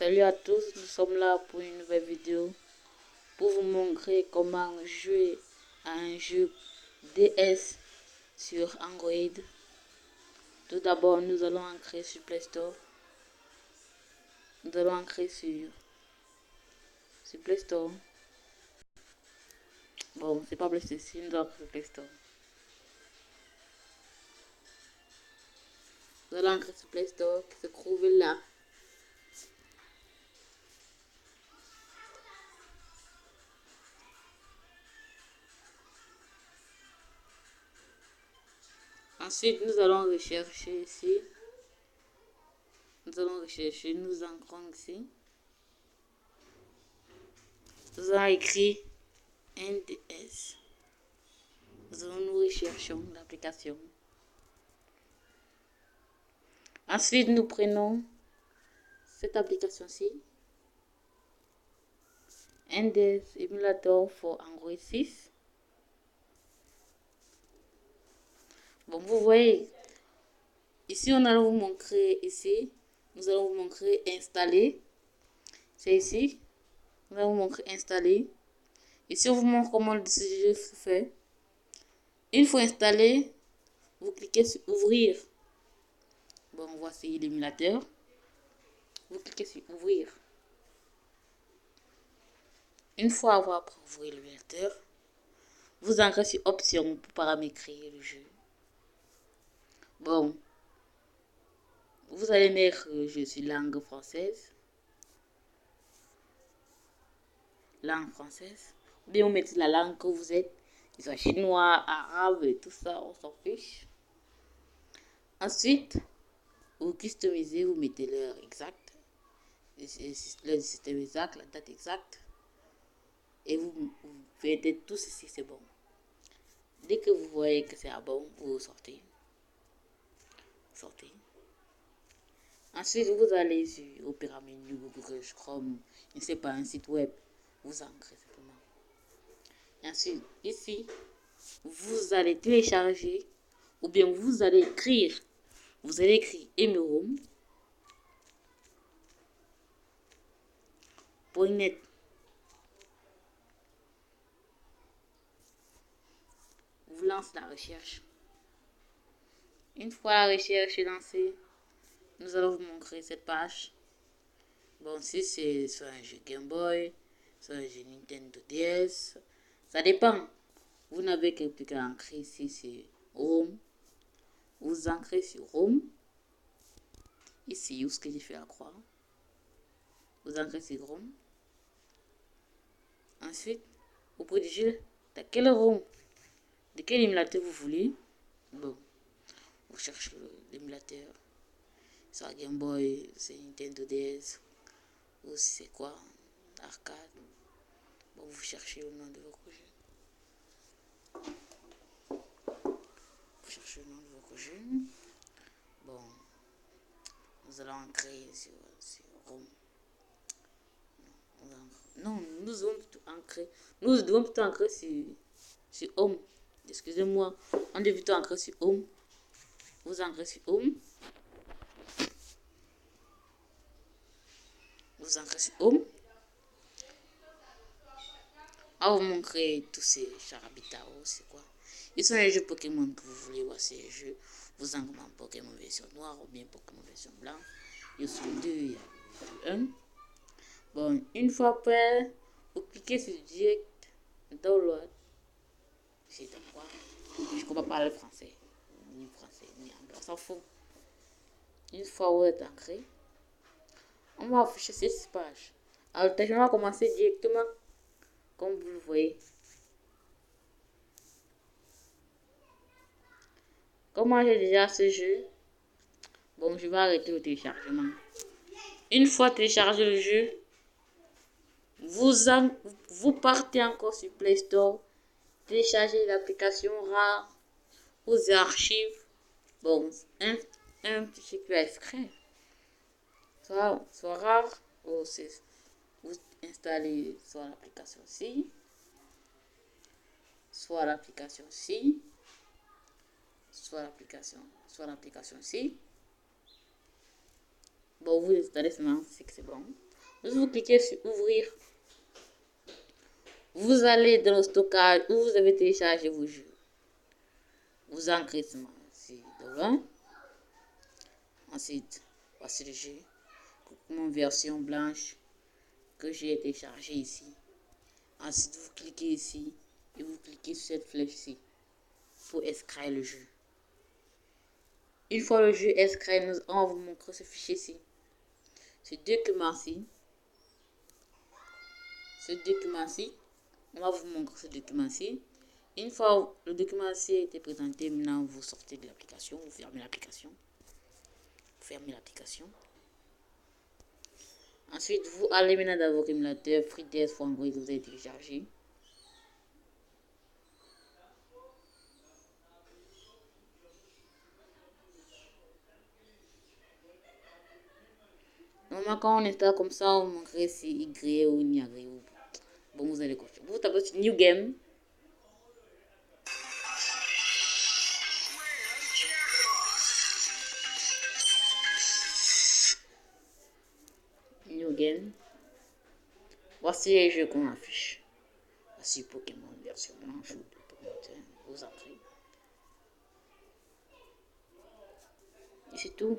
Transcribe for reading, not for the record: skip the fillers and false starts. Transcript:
Salut à tous, nous sommes là pour une nouvelle vidéo pour vous montrer comment jouer à un jeu DS sur Android. Tout d'abord, nous allons entrer sur Play Store. Nous allons entrer sur Play Store. Bon, c'est pas Play Store, nous allons entrer sur Play Store. Nous allons entrer sur Play Store qui se trouve là. Ensuite, nous allons rechercher ici. Nous allons rechercher, nous entrons ici. Nous allons écrire NDS. Nous recherchons l'application. Ensuite, nous prenons cette application-ci. NDS Emulator for Android 6. Bon, vous voyez, ici, on allons vous montrer ici. Nous allons vous montrer installer. C'est ici. Nous allons vous montrer installer. Ici, on vous montre comment le jeu se fait. Une fois installé, vous cliquez sur ouvrir. Bon, voici l'émulateur. Vous cliquez sur ouvrir. Une fois avoir ouvert l'émulateur, vous entrez sur option pour paramétrer le jeu. Bon, vous allez mettre je suis langue française. Langue française. Ou bien vous mettez la langue que vous êtes. Ils sont chinois, arabe et tout ça, on s'en fiche. Ensuite, vous customisez, vous mettez l'heure exacte, le système exact, la date exacte. Et vous faites tout ceci, c'est bon. Dès que vous voyez que c'est bon, vous sortez. Ensuite, vous allez sur Opera Menu, Google Chrome, je ne sais pas, un site web. Vous entrez simplement. Et ensuite, ici, vous allez télécharger ou bien vous allez écrire. Vous allez écrire emuroom.net. Vous lancez la recherche. Une fois la recherche est lancée, nous allons vous montrer cette page. Bon, si c'est sur un jeu Game Boy, sur un jeu Nintendo DS, ça dépend. Vous n'avez qu'à ancrer ici sur Home. Vous ancrez sur Home. Ici, où ce que j'ai fait la croix. Vous ancrez sur Home. Ensuite, vous prédigez de quel Home, de quel émulateur vous voulez. Bon, vous cherchez l'émulateur. Sur Game Boy, c'est Nintendo DS. Ou c'est quoi? Arcade. Bon, vous cherchez le nom de votre jeu. Vous cherchez le nom de votre jeu. Bon, nous allons ancrer sur Home. Non, nous devons plutôt ancrer. Nous devons plutôt ancrer sur Home. Excusez-moi. On devait plutôt ancrer sur Home. Vous ancrez sur Home. Vous ancrez sur Home. On va vous montrer tous ces charabitao, c'est quoi. Ils sont les jeux Pokémon que vous voulez voir, ces jeux. Vous ancrez Pokémon version noire ou bien Pokémon version blanc. Il y a deux, il y a un. Bon, une fois prêt, vous cliquez sur Direct Download. C'est quoi? Je ne comprends pas le français. Ni français, ni anglais. On s'en fout. Une fois vous êtes ancré, on va afficher cette page. Alors, le téléchargement va commencer directement, comme vous le voyez. Comment j'ai déjà ce jeu? Bon, je vais arrêter le téléchargement. Une fois téléchargé le jeu, vous partez encore sur Play Store, téléchargez l'application rare, vous archives. Bon, un petit fichier extrait. Soit rare, ou vous installez soit l'application ci, soit l'application ci, soit l'application ci. Bon, vous installez seulement, c'est que c'est bon. Vous cliquez sur ouvrir. Vous allez dans le stockage où vous avez téléchargé vos jeux. Vous ancrez seulement, c'est devant. Ensuite, voici le jeu. Mon version blanche que j'ai téléchargé ici. Ensuite, vous cliquez ici et vous cliquez sur cette flèche ici pour extraire le jeu. Une fois le jeu extrait, on va vous montrer ce fichier ici. Ce document-ci. On va vous montrer ce document-ci. Une fois le document-ci a été présenté, maintenant vous sortez de l'application, vous fermez l'application. Ensuite, vous allez maintenant dans votre émulateur FreeDS pour Android que vous avez téléchargé. Normalement, quand on installe comme ça, on montrerait si Y ou n'y ou bon, vous allez cocher. Vous tapez sur New Game. New Game. Voici les jeux qu'on affiche. Voici Pokémon version blanche ou Pokémon. Vous entrez. Et c'est tout.